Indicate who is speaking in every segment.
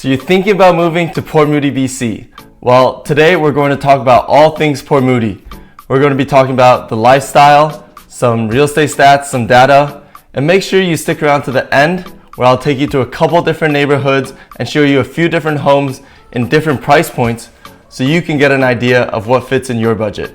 Speaker 1: So you're thinking about moving to Port Moody, BC. Well, today we're going to talk about all things Port Moody. We're going to be talking about the lifestyle, some real estate stats, some data, and make sure you stick around to the end where I'll take you to a couple different neighborhoods and show you a few different homes in different price points so you can get an idea of what fits in your budget.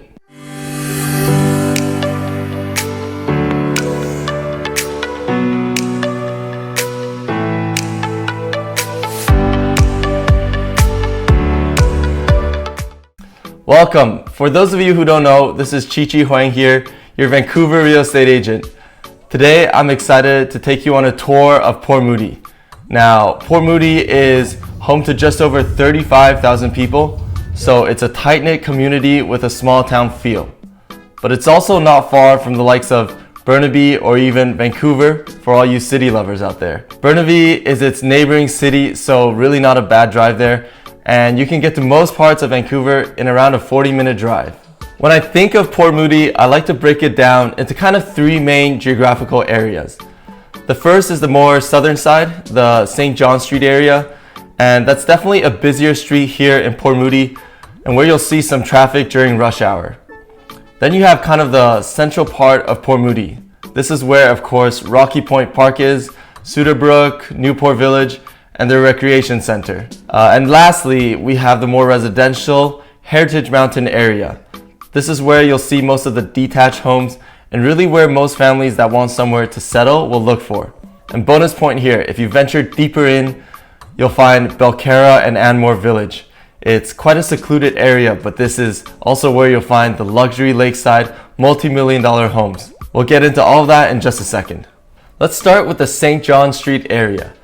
Speaker 1: Welcome. For those of you who don't know, this is Chi Huang here, your Vancouver real estate agent. Today, I'm excited to take you on a tour of Port Moody. Now, Port Moody is home to just over 35,000 people, so it's a tight-knit community with a small town feel. But it's also not far from the likes of Burnaby or even Vancouver for all you city lovers out there. Burnaby is its neighboring city, so really not a bad drive there. And you can get to most parts of Vancouver in around a 40-minute drive. When I think of Port Moody, I like to break it down into kind of three main geographical areas. The first is the more southern side, the St. John Street area, and that's definitely a busier street here in Port Moody and where you'll see some traffic during rush hour. Then you have kind of the central part of Port Moody. This is where, of course, Rocky Point Park is, Sudarbrook, Newport Village, and their recreation center. And lastly, we have the more residential Heritage Mountain area. This is where you'll see most of the detached homes and really where most families that want somewhere to settle will look for. And bonus point here, if you venture deeper in, you'll find Belcarra and Anmore Village. It's quite a secluded area, but this is also where you'll find the luxury lakeside multi-million-dollar homes. We'll get into all of that in just a second. Let's start with the St. John Street area.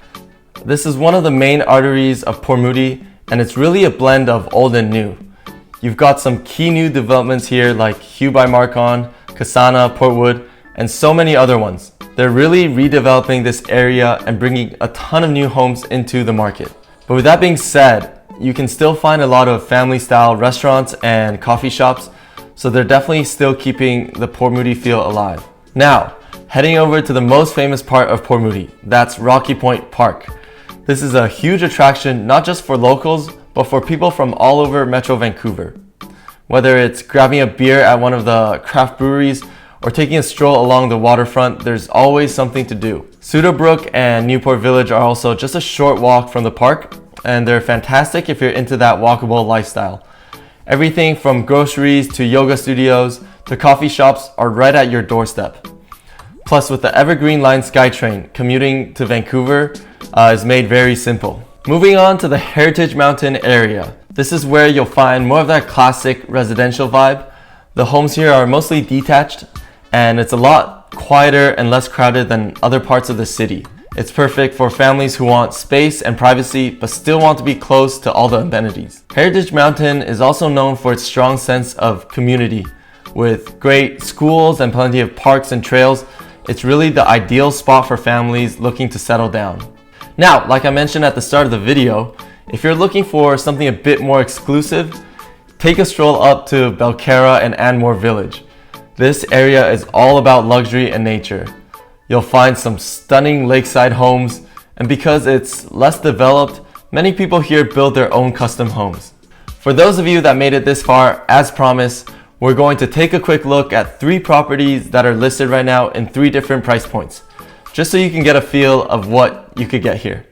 Speaker 1: This is one of the main arteries of Port Moody, and it's really a blend of old and new. You've got some key new developments here like Hugh by Marcon, Kasana, Portwood, and so many other ones. They're really redeveloping this area and bringing a ton of new homes into the market. But with that being said, you can still find a lot of family-style restaurants and coffee shops, so they're definitely still keeping the Port Moody feel alive. Now, heading over to the most famous part of Port Moody, that's Rocky Point Park. This is a huge attraction, not just for locals, but for people from all over Metro Vancouver. Whether it's grabbing a beer at one of the craft breweries or taking a stroll along the waterfront, there's always something to do. Sudarbrook and Newport Village are also just a short walk from the park, and they're fantastic if you're into that walkable lifestyle. Everything from groceries to yoga studios to coffee shops are right at your doorstep. Plus, with the Evergreen Line SkyTrain, commuting to Vancouver is made very simple. Moving on to the Heritage Mountain area. This is where you'll find more of that classic residential vibe. The homes here are mostly detached, and it's a lot quieter and less crowded than other parts of the city. It's perfect for families who want space and privacy, but still want to be close to all the amenities. Heritage Mountain is also known for its strong sense of community. With great schools and plenty of parks and trails, it's really the ideal spot for families looking to settle down. Now, like I mentioned at the start of the video, if you're looking for something a bit more exclusive, take a stroll up to Belcarra and Anmore Village. This area is all about luxury and nature. You'll find some stunning lakeside homes, and because it's less developed, many people here build their own custom homes. For those of you that made it this far, as promised, we're going to take a quick look at three properties that are listed right now in three different price points, just so you can get a feel of what you could get here.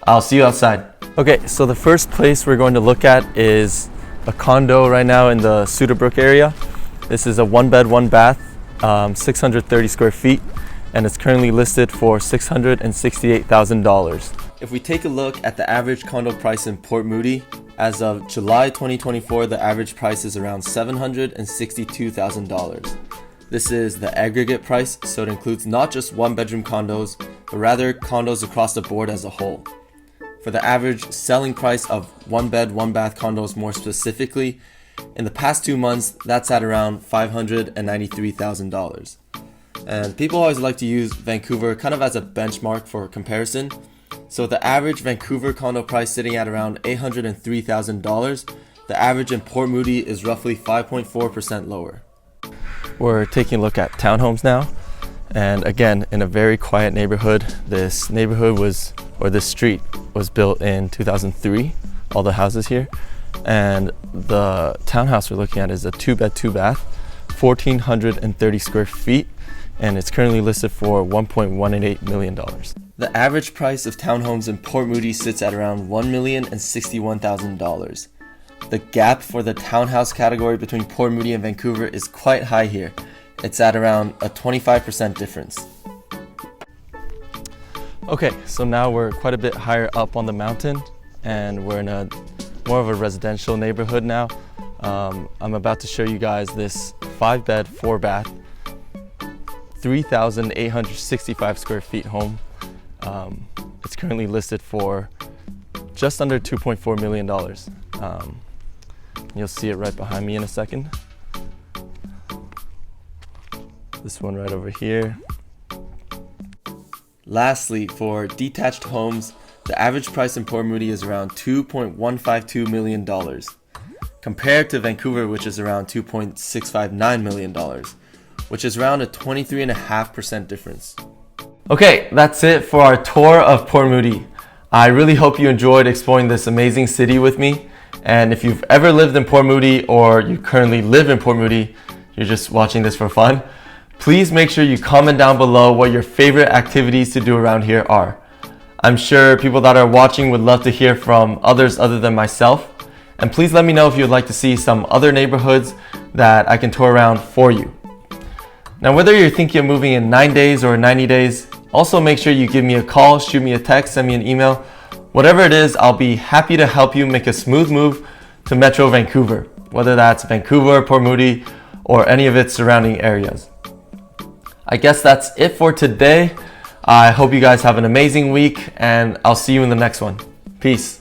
Speaker 1: I'll see you outside. Okay, so the first place we're going to look at is a condo right now in the Sudarbrook area. This is a 1-bed, 1-bath, 630 square feet, and it's currently listed for $668,000. If we take a look at the average condo price in Port Moody, as of July 2024, the average price is around $762,000. This is the aggregate price, so it includes not just one-bedroom condos, but rather condos across the board as a whole. For the average selling price of 1-bed, 1-bath condos more specifically, in the past 2 months, that's at around $593,000. And people always like to use Vancouver kind of as a benchmark for comparison. So the average Vancouver condo price sitting at around $803,000, the average in Port Moody is roughly 5.4% lower. We're taking a look at townhomes now. And again, in a very quiet neighborhood. This street was built in 2003, all the houses here. And the townhouse we're looking at is a 2-bed, 2-bath, 1,430 square feet, and it's currently listed for $1.188 million. The average price of townhomes in Port Moody sits at around $1,061,000. The gap for the townhouse category between Port Moody and Vancouver is quite high here. It's at around a 25% difference. Okay, so now we're quite a bit higher up on the mountain, and we're in a more of a residential neighborhood now. I'm about to show you guys this 5-bed, 4-bath, 3,865 square feet home. It's currently listed for just under $2.4 million. You'll see it right behind me in a second. This one right over here. Lastly, for detached homes, the average price in Port Moody is around $2.152 million, compared to Vancouver, which is around $2.659 million, which is around a 23.5% difference. Okay, that's it for our tour of Port Moody. I really hope you enjoyed exploring this amazing city with me. And if you've ever lived in Port Moody, or you currently live in Port Moody, you're just watching this for fun, please make sure you comment down below what your favorite activities to do around here are. I'm sure people that are watching would love to hear from others other than myself. And please let me know if you'd like to see some other neighborhoods that I can tour around for you. Now, whether you're thinking of moving in 9 days or 90 days, also make sure you give me a call, shoot me a text, send me an email. Whatever it is, I'll be happy to help you make a smooth move to Metro Vancouver, whether that's Vancouver, Port Moody, or any of its surrounding areas. I guess that's it for today. I hope you guys have an amazing week, and I'll see you in the next one. Peace.